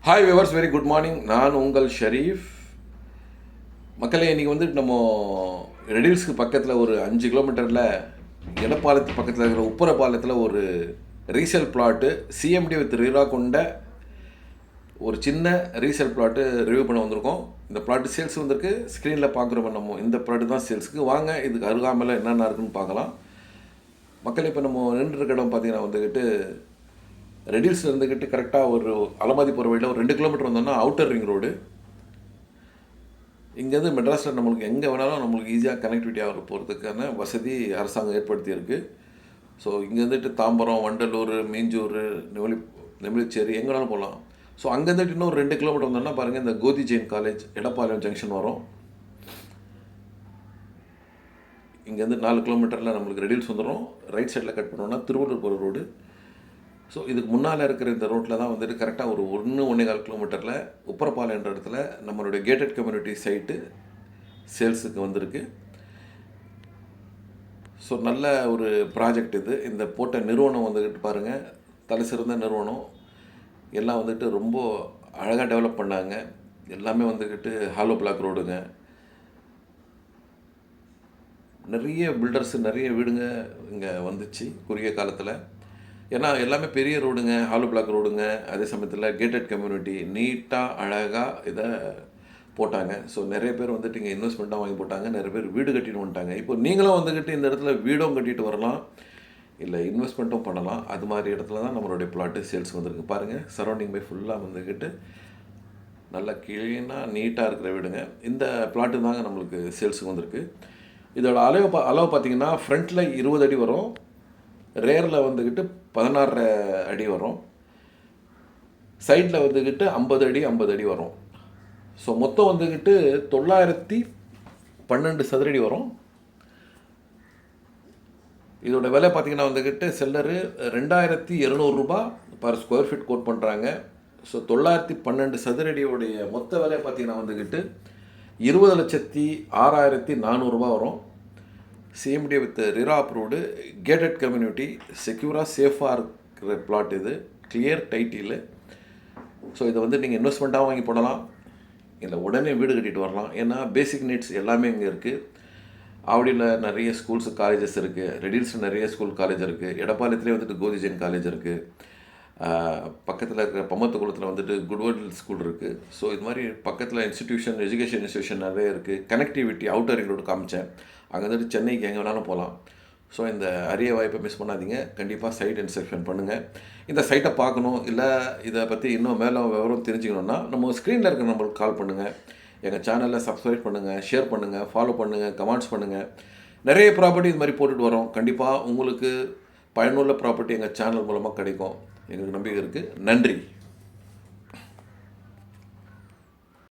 Hi viewers, very good morning. நான் உங்கள் ஷரீஃப். மக்களே, இன்றைக்கி வந்துட்டு நம்ம ரெடில்ஸ்க்கு பக்கத்தில் ஒரு 5 கிலோமீட்டரில் எடப்பாலத்து பக்கத்தில் இருக்கிற உப்பரப்பாலத்தில் ஒரு ரீசேல் பிளாட்டு சிஎம்டி வித் ரீரா கொண்ட ஒரு சின்ன ரீசேல் பிளாட்டு ரிவ்யூ பண்ண வந்திருக்கோம். இந்த பிளாட்டு சேல்ஸ் வந்திருக்கு. ஸ்க்ரீனில் பார்க்குறோம் நம்ம. இந்த பிளாட்டு தான் சேல்ஸுக்கு. வாங்க இதுக்கு அருகாமையில் என்னென்ன இருக்குன்னு பார்க்கலாம். மக்கள், இப்போ நம்ம நின்றுருக்க இடம் பார்த்தீங்கன்னா வந்துக்கிட்டு ரெடில்ஸில் இருந்துக்கிட்டு கரெக்டாக ஒரு அலமாதி போகிற வழியில் ஒரு 2 கிலோமீட்டர் வந்தோம்னா அவுட்டர் ரிங் ரோடு. இங்கேருந்து மெட்ராஸில் நம்மளுக்கு எங்கே வேணாலும் நம்மளுக்கு ஈஸியாக கனெக்டிவிட்டி ஆகிற போகிறதுக்கான வசதி அரசாங்கம் ஏற்படுத்தியிருக்கு. ஸோ இங்கேருந்துட்டு தாம்பரம், வண்டலூர், மீஞ்சூர், நெமிலிச்சேரி எங்கே வேணாலும் போகலாம். ஸோ அங்கேருந்துட்டு இன்னும் 2 கிலோமீட்டர் வந்தோம்னா பாருங்கள், இந்த கோதி ஜெயின் காலேஜ் எடப்பாளையம் ஜங்ஷன் வரும். இங்கேருந்து 4 கிலோமீட்டரில் நம்மளுக்கு ரெடில்ஸ் வந்துடும். ரைட் சைடில் கட் பண்ணோன்னா திருவள்ளூர் போகிற ரோடு. ஸோ இதுக்கு முன்னால் இருக்கிற இந்த ரோட்டில் தான் வந்துட்டு கரெக்டாக ஒரு 1-1.25 கிலோமீட்டரில் உப்பரப்பாலம் என்ற இடத்துல நம்மளுடைய கேட்டட் கம்யூனிட்டி சைட்டு சேல்ஸுக்கு வந்திருக்கு. ஸோ நல்ல ஒரு ப்ராஜெக்ட் இது. இந்த போட்ட நிறுவனம் வந்துக்கிட்டு பாருங்கள், தலை சிறந்த நிறுவனம். எல்லாம் வந்துட்டு ரொம்ப அழகாக டெவலப் பண்ணாங்க. எல்லாமே வந்துக்கிட்டு ஹாலோ பிளாக் ரோடுங்க. நிறைய பில்டர்ஸு, நிறைய வீடுங்க இங்கே வந்துச்சு குறுகிய காலத்தில். ஏன்னா எல்லாமே பெரிய ரோடுங்க, ஹாலோ பிளாக் ரோடுங்க. அதே சமயத்தில் கேட்டட் கம்யூனிட்டி நீட்டாக அழகாக இதை போட்டாங்க. ஸோ நிறைய பேர் வந்துட்டு இங்கே இன்வெஸ்ட்மெண்ட்டாக வாங்கி போட்டாங்க. நிறைய பேர் வீடு கட்டிட்டு வந்துட்டாங்க. இப்போ நீங்களும் வந்துக்கிட்டு இந்த இடத்துல வீடும் கட்டிட்டு வரலாம், இல்லை இன்வெஸ்ட்மெண்ட்டும் பண்ணலாம். அது மாதிரி இடத்துல தான் நம்மளுடைய பிளாட்டு சேல்ஸ் வந்திருக்கு. பாருங்கள், சரௌண்டிங் பை ஃபுல்லாக வந்துக்கிட்டு நல்லா க்ளீனாக நீட்டாக இருக்கிற வீடுங்க. இந்த பிளாட்டு தாங்க நம்மளுக்கு சேல்ஸுக்கு வந்திருக்கு. இதோட அளவு பார்த்திங்கன்னா ஃப்ரண்ட்டில் 20 அடி வரும், ரேரில் வந்துக்கிட்டு 16 அடி வரும், சைடில் வந்துக்கிட்டு 50 அடி வரும். ஸோ மொத்தம் வந்துக்கிட்டு 912 சதுரடி வரும். இதோட விலை பார்த்திங்கன்னா வந்துக்கிட்டு செல்லரு 2200 ரூபா பர் ஸ்கொயர் ஃபீட் கோட் பண்ணுறாங்க. ஸோ 912 சதுரடியோடைய மொத்த விலை பார்த்திங்கன்னா வந்துக்கிட்டு 20,06,400 ரூபா வரும். CMDA with RERA approved, gated community, செக்யூராக சேஃபாக இருக்கிற பிளாட் இது, கிளியர் டைட்டில். ஸோ இதை வந்து நீங்கள் இன்வெஸ்ட்மெண்ட்டாக வாங்கி போடலாம், இல்லை உடனே வீடு கட்டிட்டு வரலாம். ஏன்னா பேசிக் நீட்ஸ் எல்லாமே இங்கே இருக்குது. ஆவடியில் நிறைய ஸ்கூல்ஸு, காலேஜஸ் இருக்குது. ரெடில்ஸில் நிறைய ஸ்கூல் காலேஜ் இருக்குது. எடப்பாளையத்துலேயே வந்துட்டு கோதி ஜெயின் காலேஜ் இருக்குது. பக்கத்தில் இருக்கிற பம்மத்துக்குளத்தில் வந்துட்டு குட்வர்ட் ஸ்கூல் இருக்குது. ஸோ இது மாதிரி பக்கத்தில் இன்ஸ்டிடியூஷன், எஜுகேஷன் இன்ஸ்டியூஷன் நிறைய இருக்குது. கனெக்டிவிட்டி அவுட்டர் ரிங் ரோடு காமிச்சேன். அங்கே வந்துட்டு சென்னைக்கு எங்கே வேணாலும் போகலாம். ஸோ இந்த அரிய வாய்ப்பை மிஸ் பண்ணாதீங்க. கண்டிப்பாக சைட் இன்ஸ்பெக்ஷன் பண்ணுங்கள். இந்த சைட்டை பார்க்கணும், இல்லை இதை பற்றி இன்னும் மேலே விவரம் தெரிஞ்சுக்கணுன்னா நம்ம ஸ்க்ரீனில் இருக்கிற நம்பருக்கு கால் பண்ணுங்கள். எங்கள் சேனலில் சப்ஸ்கிரைப் பண்ணுங்கள், ஷேர் பண்ணுங்கள், ஃபாலோ பண்ணுங்கள், கமெண்ட்ஸ் பண்ணுங்கள். நிறைய ப்ராப்பர்ட்டி இது மாதிரி போட்டுட்டு வரோம். கண்டிப்பாக உங்களுக்கு பயனுள்ள ப்ராப்பர்ட்டி எங்கள் சேனல் மூலமாக கிடைக்கும். எங்களுக்கு நம்பிக்கை இருக்குது. நன்றி.